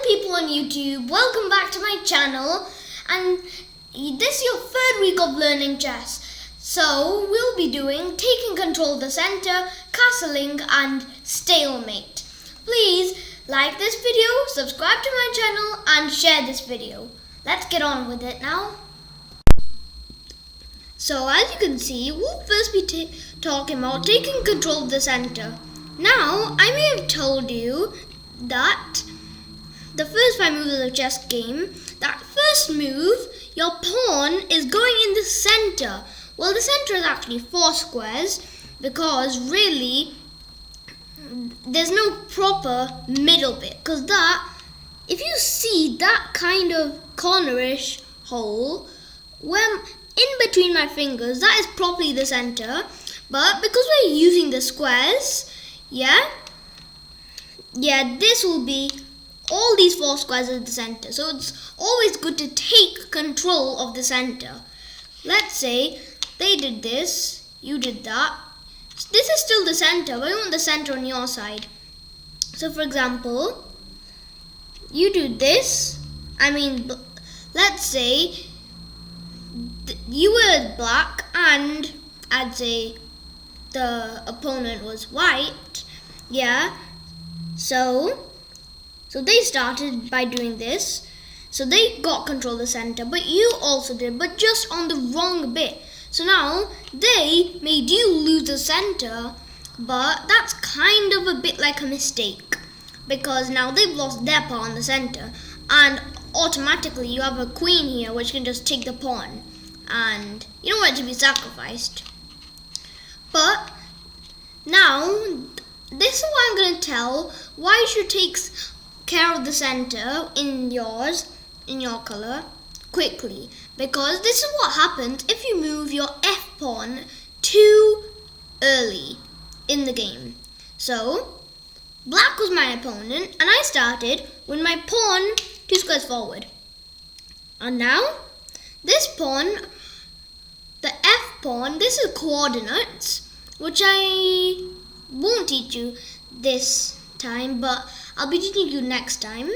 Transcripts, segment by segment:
people on YouTube, welcome back to my channel, and this is your third week of learning chess. So we'll be doing taking control of the center, castling and stalemate. Please like this video, subscribe to my channel and share this video. Let's get on with it now. So as you can see, we'll first be talking about taking control of the center. Now, I may have told you that the first 5 moves of the chess game, that first move, your pawn is going in the center. Well, the center is actually 4 squares because really there's no proper middle bit. Because that, if you see that kind of cornerish hole, when in between my fingers, that is properly the center. But because we're using the squares, this will be all these 4 squares at the center. So it's always good to take control of the center. Let's say they did this, you did that. This is still the center, but you want the center on your side. So for example, you do this. Let's say you were black and I'd say the opponent was white. So they started by doing this. So they got control of the center, but you also did, but just on the wrong bit. So now they made you lose the center, but that's kind of a bit like a mistake because now they've lost their pawn in the center, and automatically you have a queen here which can just take the pawn, and you don't want it to be sacrificed. But now this is what I'm going to tell why you should take care of the center in your color quickly, because this is what happens if you move your f pawn too early in the game. So black was my opponent and I started with my pawn 2 squares forward, and now this pawn, the f pawn, this is coordinates which I won't teach you this time, but I'll be teaching you next time.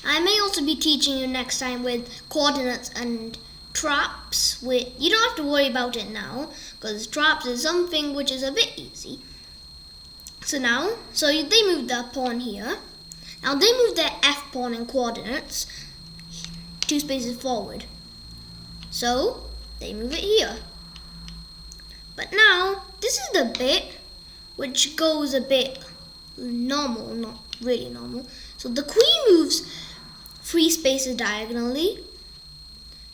I may also be teaching you next time with coordinates and traps. You don't have to worry about it now because traps is something which is a bit easy. So they moved their pawn here. Now they moved their f pawn in coordinates 2 spaces forward. So they move it here. But now this is the bit which goes a bit normal, not really normal. So the queen moves 3 spaces diagonally.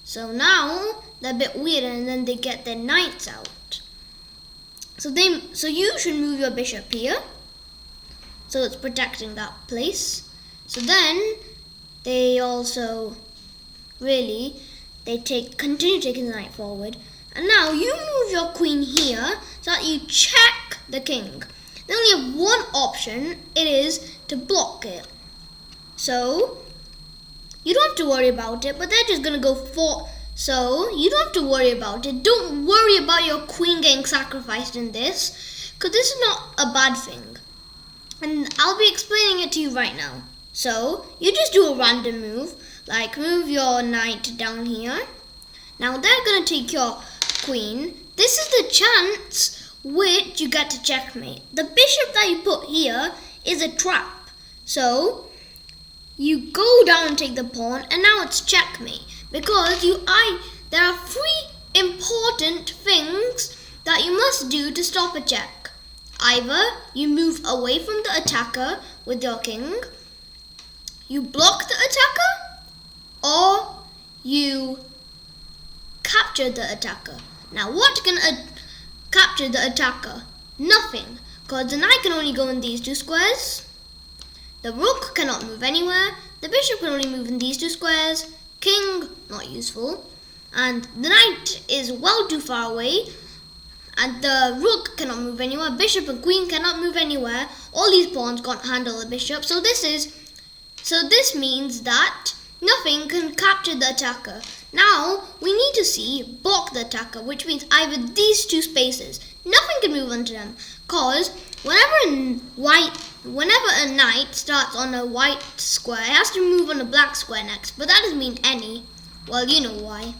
So now they're a bit weird, and then they get their knights out. So you should move your bishop here, so it's protecting that place. So then they also continue taking the knight forward. And now you move your queen here so that you check the king. They only have one option, it is to block it. So you don't have to worry about it, but they're just going to go for. So you don't have to worry about it. Don't worry about your queen getting sacrificed in this, because this is not a bad thing. And I'll be explaining it to you right now. So you just do a random move, like move your knight down here. Now they're going to take your queen. This is the chance which you get to checkmate. The bishop that you put here is a trap. So you go down and take the pawn, and now it's checkmate because there are 3 important things that you must do to stop a check. Either you move away from the attacker with your king, you block the attacker, or you capture the attacker. Now what can capture the attacker? Nothing, because the knight can only go in these 2 squares. The rook cannot move anywhere. The bishop can only move in these 2 squares. King, not useful. And the knight is well too far away. And the rook cannot move anywhere. Bishop and queen cannot move anywhere. All these pawns can't handle the bishop. So this means that nothing can capture the attacker. Now we need to see block the attacker, which means either these 2 spaces. Nothing can move onto them, because whenever white whenever a knight starts on a white square, it has to move on a black square next, but that doesn't mean any. Well, you know why.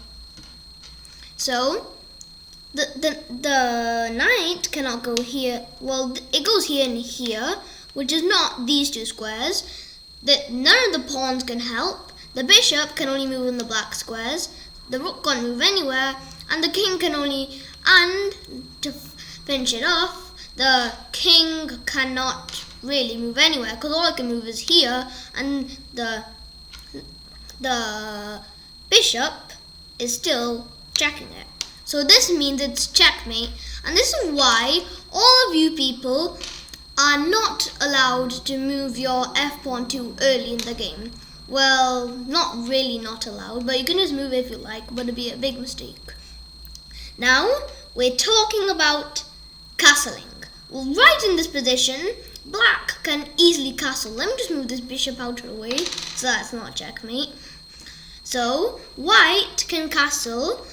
So, the knight cannot go here. Well, it goes here and here, which is not these two squares. None of the pawns can help. The bishop can only move on the black squares. The rook can't move anywhere, and the king can only. And to finish it off, the king cannot really move anywhere because all it can move is here, and the bishop is still checking it. So this means it's checkmate, and this is why all of you people are not allowed to move your f-pawn too early in the game. Well, not really not allowed, but you can just move it if you like, but it'd be a big mistake. Now, we're talking about castling. Well, right in this position, black can easily castle. Let me just move this bishop out of the way, so that's not checkmate. So, white can castle.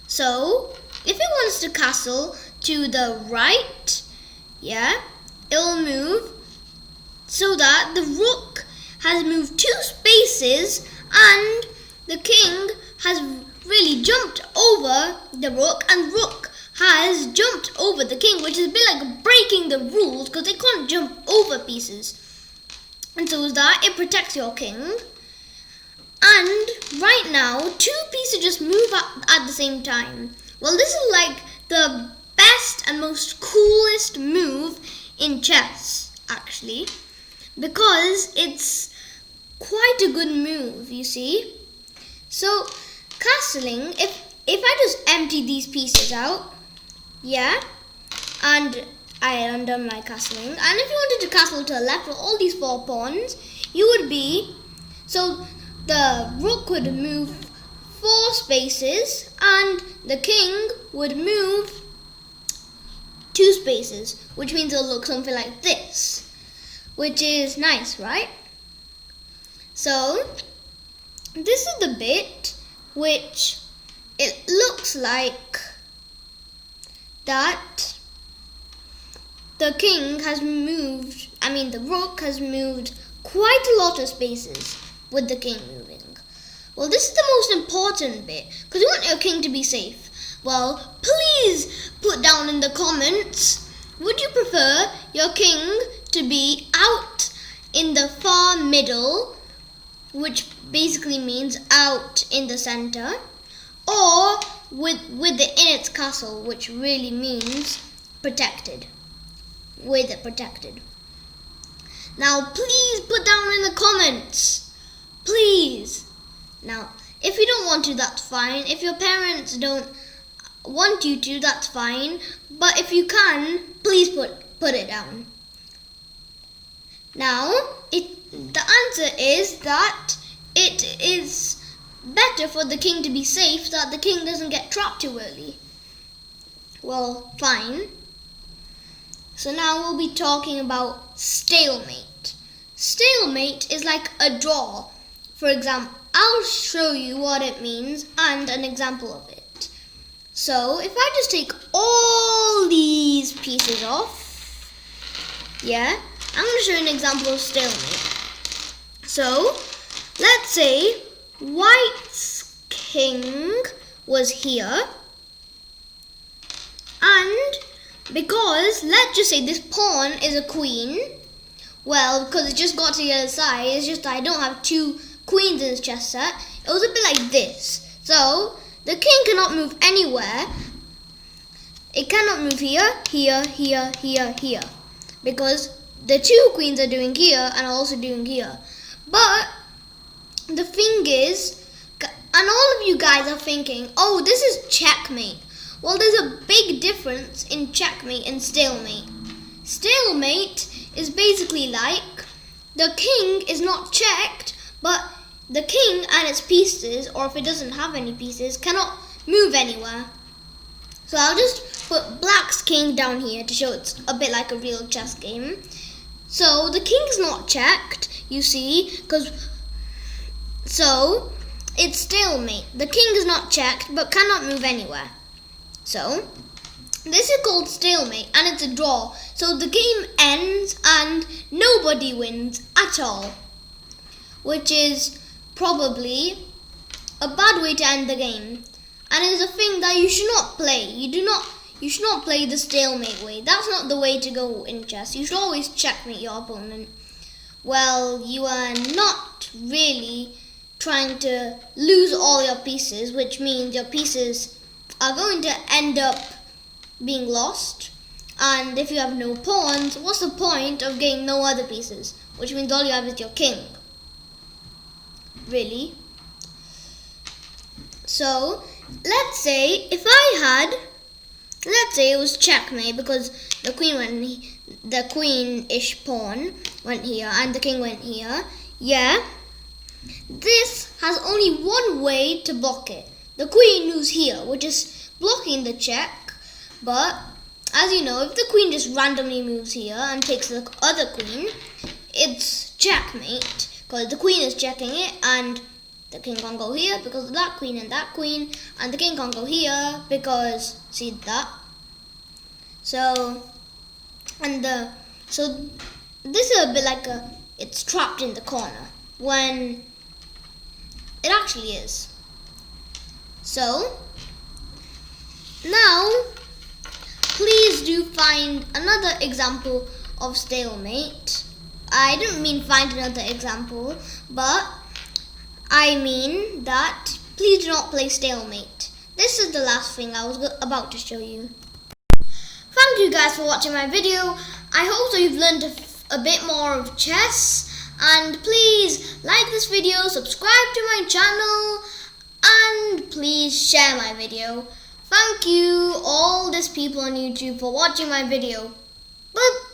So, if it wants to castle to the right, yeah, it'll move so that the rook has moved 2 spaces and the king has really jumped over the rook, and rook has jumped over the king, which is a bit like breaking the rules because they can't jump over pieces. And so is that it protects your king. And right now, 2 pieces just move up at the same time. Well, this is like the best and most coolest move in chess, actually, because it's quite a good move, you see. So, castling, if I just empty these pieces out, yeah, and I undone my castling, and if you wanted to castle to the left with all these 4 pawns, you would be, so the rook would move 4 spaces and the king would move 2 spaces, which means it'll look something like this, which is nice, right? So, this is the bit which it looks like that the king has moved, the rook has moved quite a lot of spaces with the king moving. Well, this is the most important bit because you want your king to be safe. Well, please put down in the comments, would you prefer your king to be out in the far middle, which basically means out in the center, or with it in its castle, which really means protected, with it protected? Now, please put down in the comments, please. Now, if you don't want to, that's fine. If your parents don't want you to, that's fine. But if you can, please put it down. Now, the answer is that it is better for the king to be safe so that the king doesn't get trapped too early. Well, fine. So now we'll be talking about stalemate. Stalemate is like a draw. For example, I'll show you what it means and an example of it. So if I just take all these pieces off, yeah, I'm going to show you an example of stalemate. So let's say white's king was here, and because let's just say this pawn is a queen, well, because it just got to the other side, it's just I don't have 2 queens in this chess set, it was a bit like this. So the king cannot move anywhere. It cannot move here, here, here, here, here, because the 2 queens are doing here and also doing here. But the thing is, and all of you guys are thinking, oh, this is checkmate. Well, there's a big difference in checkmate and stalemate. Stalemate is basically like the king is not checked, but the king and its pieces, or if it doesn't have any pieces, cannot move anywhere. So I'll just put black's king down here to show it's a bit like a real chess game. So the king's not checked, you see, so it's stalemate. The king is not checked but cannot move anywhere. So This is called Stalemate and it's a draw. So the game ends and nobody wins at all, which is probably a bad way to end the game, and is a thing that you should not play. You should not play the stalemate way. That's not the way to go in chess. You should always checkmate your opponent. Well, you are not really trying to lose all your pieces, which means your pieces are going to end up being lost. And if you have no pawns, what's the point of getting no other pieces? Which means all you have is your king. Really? So, let's say it was checkmate because the queen-ish pawn went here and the king went here. Yeah. This has only one way to block it. The queen moves here, which is blocking the check. But, as you know, if the queen just randomly moves here and takes the other queen, it's checkmate. Because the queen is checking it and the king can't go here because of that queen, and the king can't go here because, see that? So this is a bit like it's trapped in the corner when it actually is. So now please do find another example of stalemate. I didn't mean find another example, but I mean that please do not play stalemate. This is the last thing I was about to show you. Thank you guys for watching my video. I hope that you've learned a bit more of chess. And please like this video, subscribe to my channel, and please share my video. Thank you all these people on YouTube for watching my video. Bye.